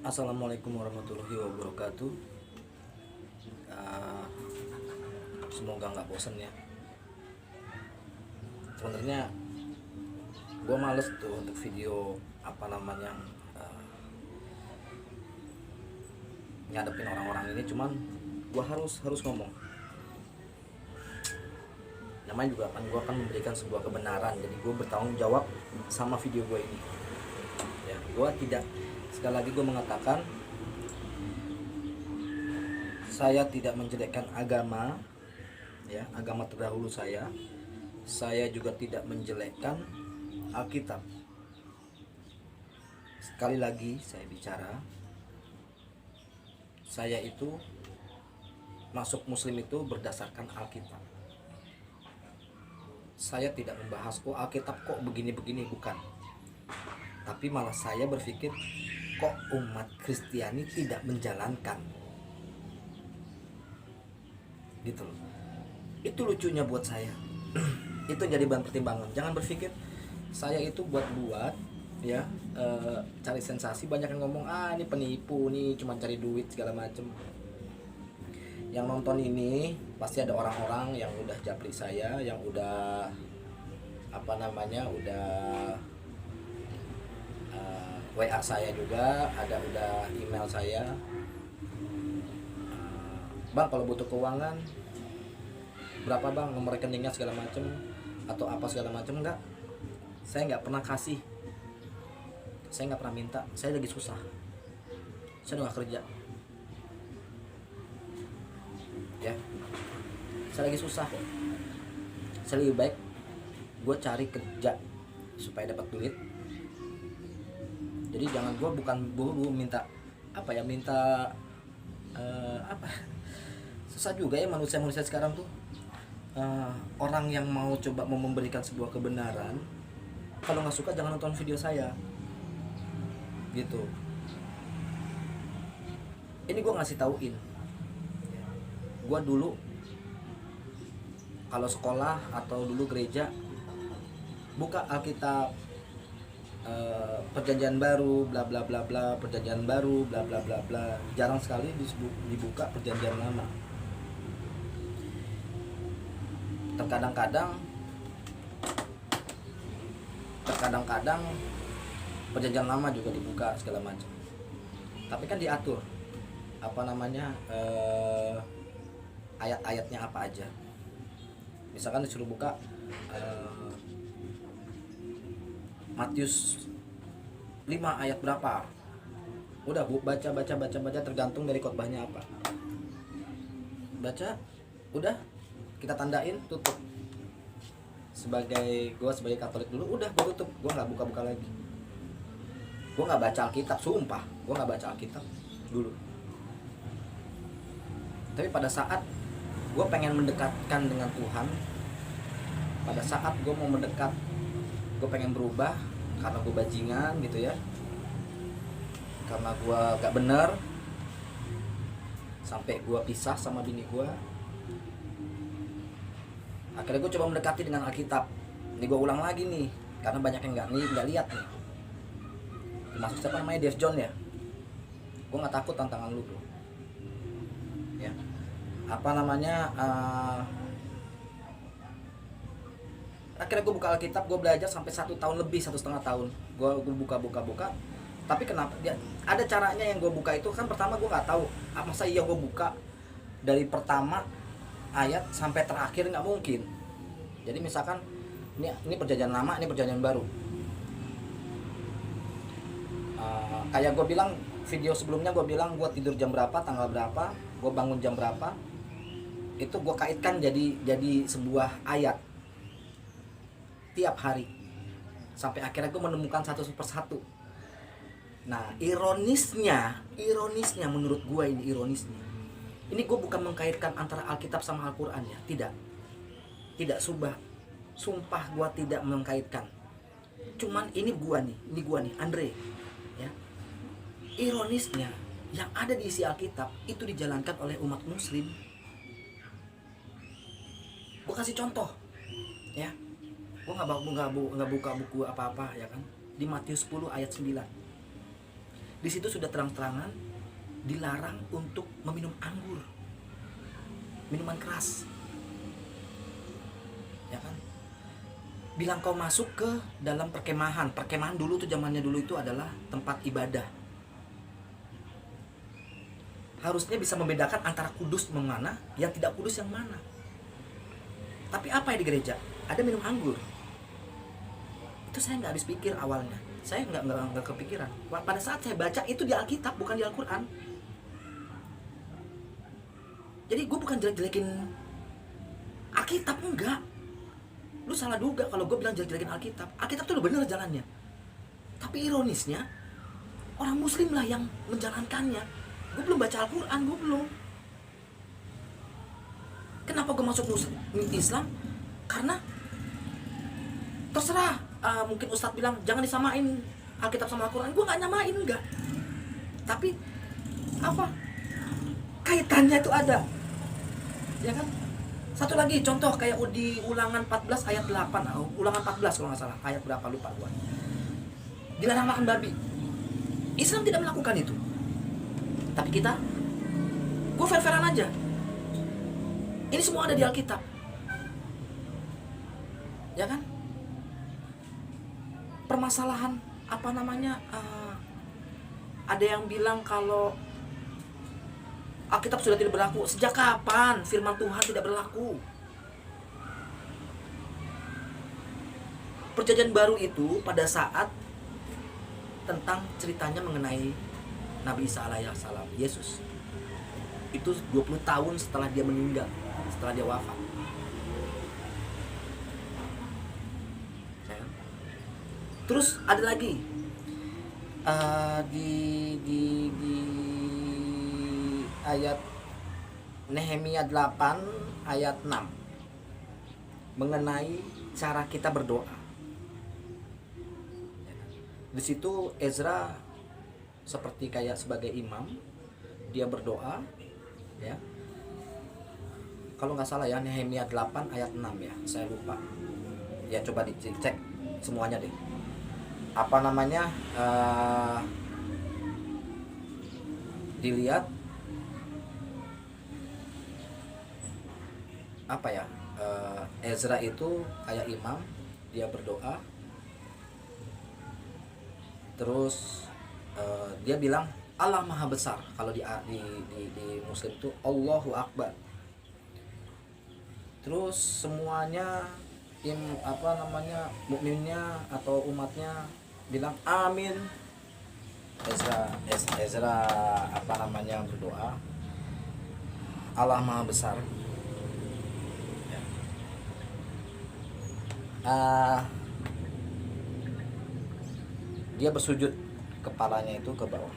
Assalamualaikum warahmatullahi wabarakatuh. Uh, Semoga nggak bosan ya. Sebenarnya gue males tuh untuk video uh, ngadepin orang-orang ini. Cuman gue harus ngomong. Namanya juga kan gue akan memberikan sebuah kebenaran. Jadi gue bertanggung jawab sama video gue ini. Ya, gue tidak, sekali lagi gue mengatakan, saya tidak menjelekkan agama, ya, agama terdahulu saya. Saya juga tidak menjelekkan Alkitab. Sekali lagi saya bicara, saya itu masuk Muslim itu berdasarkan Alkitab. Saya tidak membahas kok Alkitab kok begini-begini, bukan. Tapi malah saya berpikir, kok umat Kristiani tidak menjalankan, gitu loh. Itu lucunya buat saya. Itu jadi bahan pertimbangan. Jangan berpikir saya itu buat ya, cari sensasi. Banyak yang ngomong, ini penipu nih, cuma cari duit segala macem. Yang nonton ini pasti ada orang-orang yang udah japri saya, yang udah udah WA saya juga, udah email saya. Bang, kalau butuh keuangan berapa bang, nomor rekeningnya segala macem, atau apa segala macem. Enggak, saya nggak pernah kasih, saya nggak pernah minta. Saya lagi susah, saya udah nggak kerja ya, saya lagi susah. Saya lebih baik gue cari kerja supaya dapat duit. Jadi jangan, gue bukan buru minta minta susah juga ya manusia sekarang tuh. Orang yang mau coba memberikan sebuah kebenaran, kalau nggak suka jangan nonton video saya, gitu. Ini gue ngasih tauin, gue dulu kalau sekolah atau dulu gereja buka Alkitab, perjanjian baru bla bla bla bla, perjanjian baru bla bla bla bla. Jarang sekali dibuka perjanjian lama. Terkadang perjanjian lama juga dibuka segala macam. Tapi kan diatur ayat-ayatnya apa aja. Misalkan disuruh buka Matius 5 ayat berapa, udah baca, tergantung dari khotbahnya apa. Baca, udah kita tandain, tutup. Gue sebagai Katolik dulu, udah gue tutup, gue nggak buka lagi. Gue nggak baca Alkitab, sumpah gue nggak baca Alkitab dulu. Tapi pada saat gue pengen mendekatkan dengan Tuhan, pada saat gue mau mendekat, gue pengen berubah karena gue bajingan gitu ya, karena gue gak bener, sampai gue pisah sama bini gue. Akhirnya gue coba mendekati dengan Alkitab. Ini gue ulang lagi nih, karena banyak yang nggak lihat nih. Termasuk siapa namanya, Dave John ya. Gue nggak takut tantangan lu bro. Ya, akhirnya gue buka Alkitab, gue belajar sampai 1 tahun lebih, 1,5 tahun. Gue buka. Tapi kenapa dia ada caranya yang gue buka itu kan? Pertama gue nggak tahu, masa iya gue buka dari pertama ayat sampai terakhir, nggak mungkin. Jadi misalkan ini perjanjian lama, ini perjanjian baru. Kayak gue bilang video sebelumnya, gue bilang gue tidur jam berapa, tanggal berapa, gue bangun jam berapa, itu gue kaitkan jadi sebuah ayat tiap hari, sampai akhirnya gue menemukan satu persatu. Nah, ironisnya menurut gue ini gue bukan mengkaitkan antara Alkitab sama Al-Quran ya, tidak sumpah gue tidak mengkaitkan. Cuman ini gue nih Andre ya. Ironisnya yang ada di isi Alkitab itu dijalankan oleh umat Muslim. Gue kasih contoh ya, gue nggak buka buku apa-apa ya kan. Di Matius 10 ayat 9, Di situ sudah terang-terangan dilarang untuk meminum anggur, minuman keras. Ya kan? Bilang kau masuk ke dalam perkemahan. Perkemahan dulu tuh, zamannya dulu itu adalah tempat ibadah. Harusnya bisa membedakan antara kudus yang mana, yang tidak kudus yang mana. Tapi apa ya di gereja? Ada minum anggur. Itu saya nggak habis pikir awalnya. Saya nggak kepikiran. Pada saat saya baca itu di Alkitab, bukan di Al-Quran. Jadi gue bukan jelek-jelekin Alkitab, enggak. Lu salah duga kalau gue bilang jelek-jelekin Alkitab. Alkitab tuh udah bener jalannya. Tapi ironisnya, orang Muslim lah yang menjalankannya. Gue belum baca Al-Quran, gue belum. Kenapa gue masuk Islam? Karena terserah, mungkin Ustadz bilang jangan disamain Alkitab sama Al-Quran. Gue gak nyamain, enggak. Tapi apa? Kaitannya itu ada. Ya kan? Satu lagi contoh kayak di Ulangan 14 ayat 8. Ulangan 14 kalau gak salah. Ayat berapa lupa gue. Dilarang makan babi. Islam tidak melakukan itu. Tapi kita, gue fair-fairan aja. Ini semua ada di Alkitab. Ya kan? Permasalahan apa namanya? Ada yang bilang kalau Alkitab sudah tidak berlaku. Sejak kapan firman Tuhan tidak berlaku? Perjanjian baru itu pada saat tentang ceritanya mengenai Nabi Isa alaihissalam, Yesus. Itu 20 tahun setelah dia meninggal, setelah dia wafat. Terus ada lagi di ayat Nehemia 8 ayat 6 mengenai cara kita berdoa. Di situ Ezra seperti kayak sebagai imam, dia berdoa, ya. Kalau nggak salah ya, Nehemia 8 ayat 6 ya, saya lupa. Ya coba dicek semuanya deh. Apa namanya? Dilihat apa ya? Ezra itu kayak imam, dia berdoa. Terus dia bilang Allah Maha Besar. Kalau di Muslim itu Allahu Akbar. Terus semuanya mukminnya atau umatnya bilang amin. Ezra berdoa Allah Maha Besar. Dia bersujud, kepalanya itu ke bawah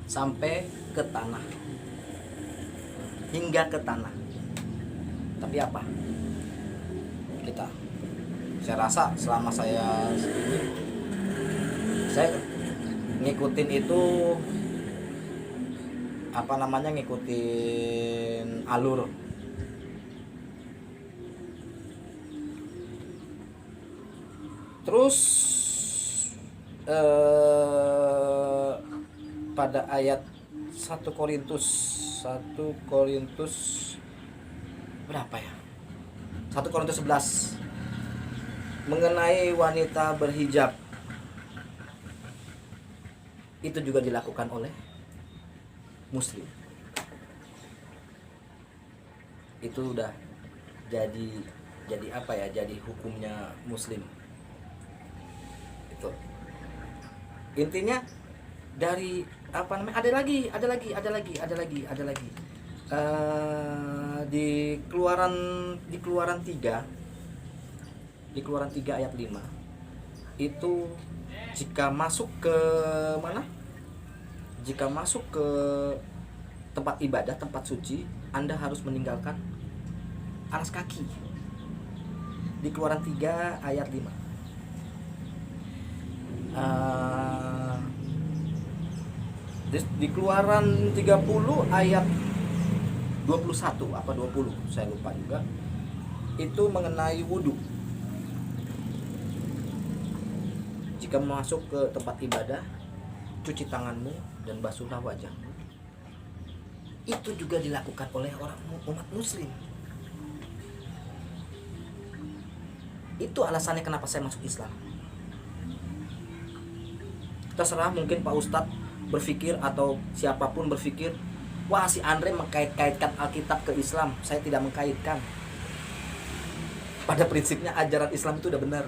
sampai ke tanah, hingga ke tanah. Tapi apa? Saya rasa selama saya ngikutin itu ngikutin alur. Terus pada ayat 1 Korintus berapa ya? 1 Korintus 11 mengenai wanita berhijab. Itu juga dilakukan oleh Muslim. Itu udah jadi apa ya? Jadi hukumnya Muslim. Itu. Intinya dari apa namanya? Ada lagi. Di Keluaran 3 ayat 5 itu jika masuk ke tempat ibadah, tempat suci, Anda harus meninggalkan alas kaki. Di Keluaran 3 ayat 5. Di Keluaran 30 ayat 21 apa 20, saya lupa juga. Itu mengenai wudu. jika masuk ke tempat ibadah, cuci tanganmu dan basuhlah wajahmu. Itu juga dilakukan oleh umat muslim. Itu alasannya kenapa saya masuk Islam. Terserah mungkin Pak Ustadz berpikir atau siapapun berpikir, wah si Andre mengkait-kaitkan Alkitab ke Islam. Saya tidak mengkaitkan. Pada prinsipnya ajaran Islam itu udah benar.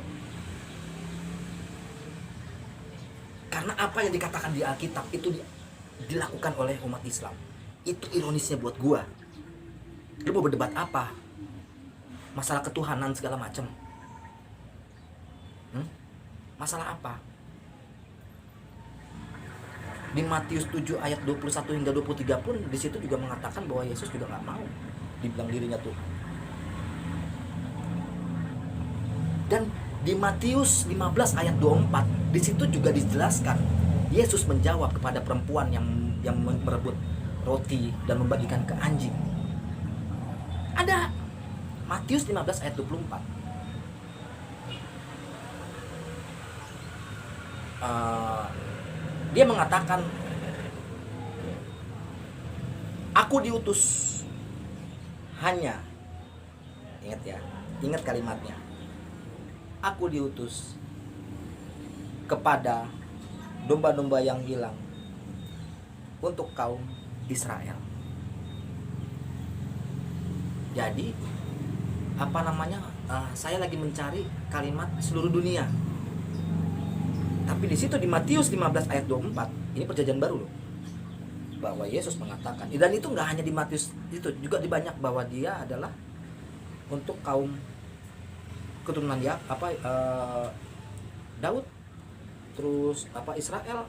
Karena apa yang dikatakan di Alkitab itu dilakukan oleh umat Islam. Itu ironisnya buat gua. Lu mau berdebat apa? Masalah ketuhanan segala macam. Masalah apa? Di Matius 7 ayat 21 hingga 23 pun di situ juga mengatakan bahwa Yesus juga nggak mau dibilang dirinya Tuhan. Dan di Matius 15 ayat 24 di situ juga dijelaskan Yesus menjawab kepada perempuan yang merebut roti dan membagikan ke anjing. Ada Matius 15 ayat 24. Dia mengatakan, aku diutus hanya, ingat ya, ingat kalimatnya, aku diutus kepada domba-domba yang hilang untuk kaum Israel. Jadi saya lagi mencari kalimat seluruh dunia. Tapi di situ di Matius 15 ayat 24, ini perjanjian baru loh, bahwa Yesus mengatakan, dan itu nggak hanya di Matius itu, juga di banyak, bahwa dia adalah untuk kaum keturunan Daud, terus Israel,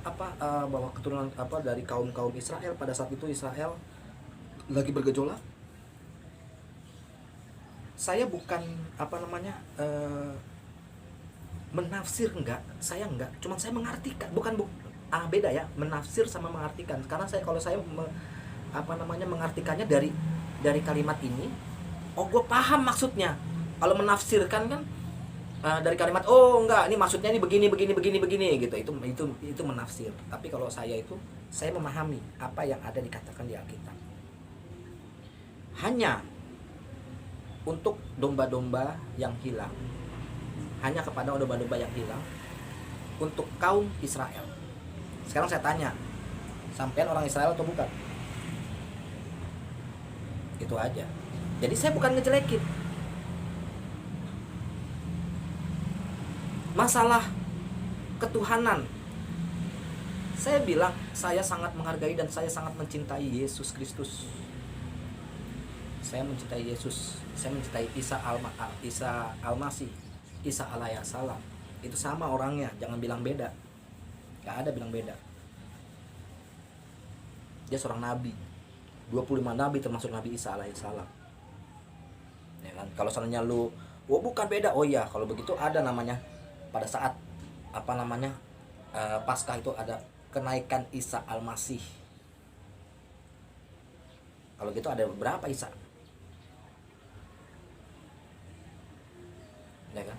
bahwa keturunan dari kaum Israel. Pada saat itu Israel lagi bergejolak. Saya bukan menafsir, saya enggak, cuman saya mengartikan, beda ya, menafsir sama mengartikan. Karena kalau saya mengartikannya dari kalimat ini, gue paham maksudnya. Kalau menafsirkan kan dari kalimat, enggak, ini maksudnya ini begini gitu, itu menafsir. Tapi kalau saya memahami apa yang ada dikatakan di Alkitab. Hanya untuk domba-domba yang hilang, hanya kepada domba-domba yang hilang, untuk kaum Israel. Sekarang saya tanya, sampean orang Israel atau bukan? Itu aja. Jadi saya bukan ngejelekin. Masalah ketuhanan, saya bilang saya sangat menghargai dan saya sangat mencintai Yesus Kristus. Saya mencintai Yesus, saya mencintai Isa Al-Masih, Isa alaihissalam. Itu sama orangnya, jangan bilang beda. Gak ada bilang beda. Dia seorang nabi, 25 nabi termasuk Nabi Isa alaihissalam. Ya kan? Kalau seandainya lu, bukan beda. Oh iya, kalau begitu ada namanya pada saat Paskah itu ada kenaikan Isa Al-Masih. Kalau gitu ada berapa Isa? Ya kan?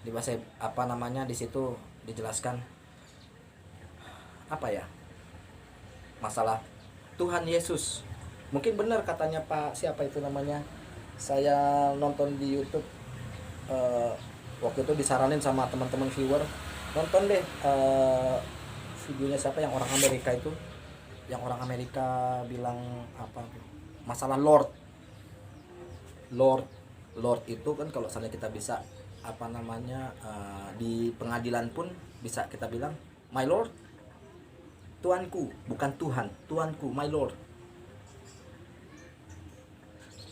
Di bahasa di situ dijelaskan masalah Tuhan Yesus. Mungkin benar katanya Pak siapa itu namanya, saya nonton di YouTube waktu itu disaranin sama teman-teman viewer, nonton deh videonya siapa yang orang Amerika itu, yang orang Amerika bilang masalah Lord itu kan, kalau misalnya kita bisa di pengadilan pun bisa kita bilang my Lord, Tuanku, bukan Tuhan, Tuanku, my Lord.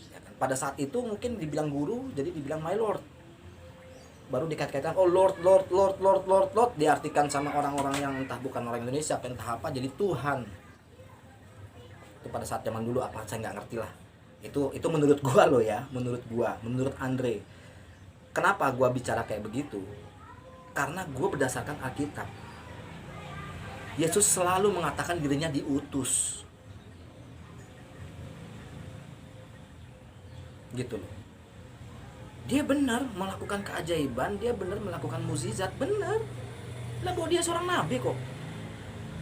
Ya kan? Pada saat itu mungkin dibilang guru, jadi dibilang my Lord. Baru dikait-kaitkan, Lord, diartikan sama orang-orang yang entah bukan orang Indonesia, entah apa, jadi Tuhan. Itu pada saat zaman dulu saya nggak ngerti lah. Itu menurut gua loh ya, menurut Andre. Kenapa gua bicara kayak begitu? Karena gua berdasarkan Alkitab. Yesus selalu mengatakan dirinya diutus. Gitu loh. Dia benar melakukan keajaiban, dia benar melakukan mukjizat, benar. Lah bahwa dia seorang nabi kok.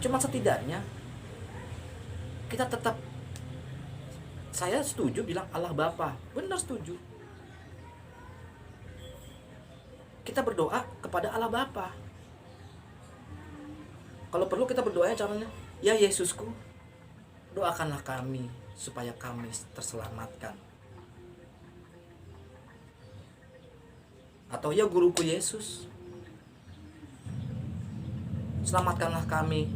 Cuma setidaknya kita tetap, saya setuju bilang Allah Bapa, benar setuju. Kita berdoa kepada Allah Bapa. Kalau perlu kita berdoanya caranya, ya Yesusku, doakanlah kami supaya kami terselamatkan. Atau ya guruku Yesus, selamatkanlah kami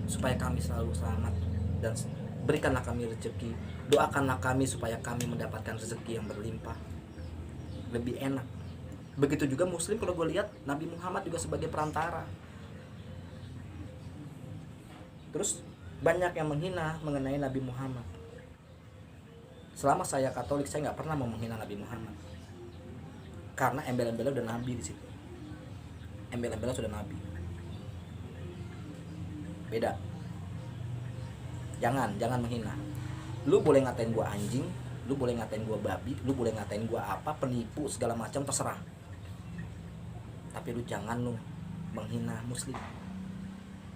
supaya kami selalu selamat, dan berikanlah kami rezeki. Doakanlah kami supaya kami mendapatkan rezeki yang berlimpah. Lebih enak. Begitu juga Muslim, kalau gue lihat Nabi Muhammad juga sebagai perantara. Terus banyak yang menghina mengenai Nabi Muhammad. Selama saya Katolik, saya nggak pernah mau menghina Nabi Muhammad, karena embel-embelnya udah Nabi di situ. Embel-embelnya sudah Nabi. Beda. Jangan menghina. Lu boleh ngatain gua anjing, lu boleh ngatain gua babi, lu boleh ngatain gua apa, penipu segala macam, terserah. Tapi lu jangan lu menghina Muslim.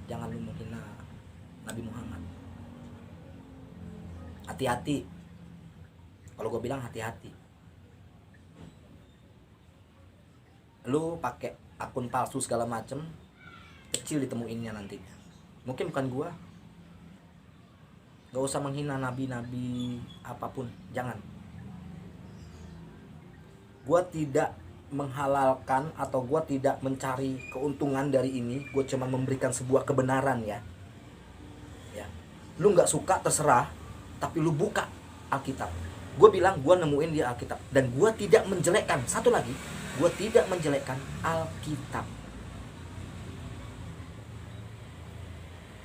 Jangan lu menghina Nabi Muhammad. Hati-hati. Kalau gue bilang hati-hati. Lu pakai akun palsu segala macem, kecil ditemuinnya nantinya. Mungkin bukan gue. Gak usah menghina nabi-nabi apapun, jangan. Gue tidak menghalalkan atau gue tidak mencari keuntungan dari ini. Gue cuma memberikan sebuah kebenaran ya. Lu nggak suka terserah, tapi lu buka Alkitab. Gue bilang gue nemuin di Alkitab, dan gue tidak menjelekkan. Satu lagi, gue tidak menjelekkan Alkitab.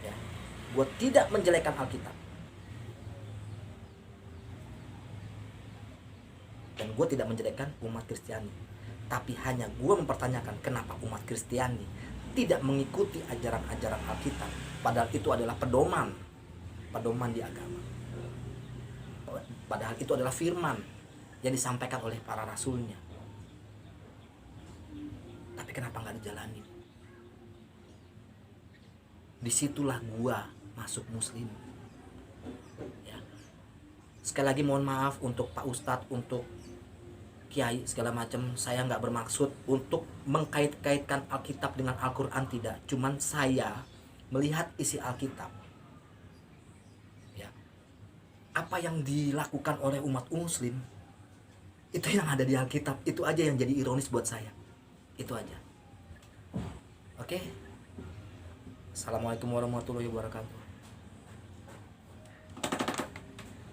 Ya, gue tidak menjelekkan Alkitab. Dan gue tidak menjelekkan umat Kristiani. Tapi hanya gue mempertanyakan kenapa umat Kristiani tidak mengikuti ajaran-ajaran Alkitab. Padahal itu adalah pedoman di agama. Padahal itu adalah firman yang disampaikan oleh para rasulnya. Tapi kenapa nggak dijalani? Disitulah gua masuk Muslim. Ya. Sekali lagi mohon maaf untuk Pak Ustadz, untuk Kiai segala macam. Saya nggak bermaksud untuk mengkait-kaitkan Alkitab dengan Al-Quran, tidak. Cuman saya melihat isi Alkitab. Apa yang dilakukan oleh umat Muslim itu yang ada di Alkitab. Itu aja yang jadi ironis buat saya. Itu aja. Oke. Assalamualaikum warahmatullahi wabarakatuh.